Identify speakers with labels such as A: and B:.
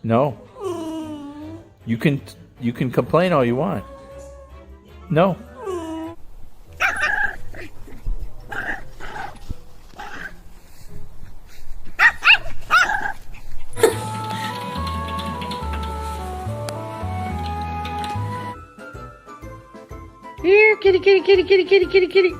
A: No. You can complain all you want. No.
B: Here, kitty, kitty, kitty, kitty, kitty, kitty, kitty.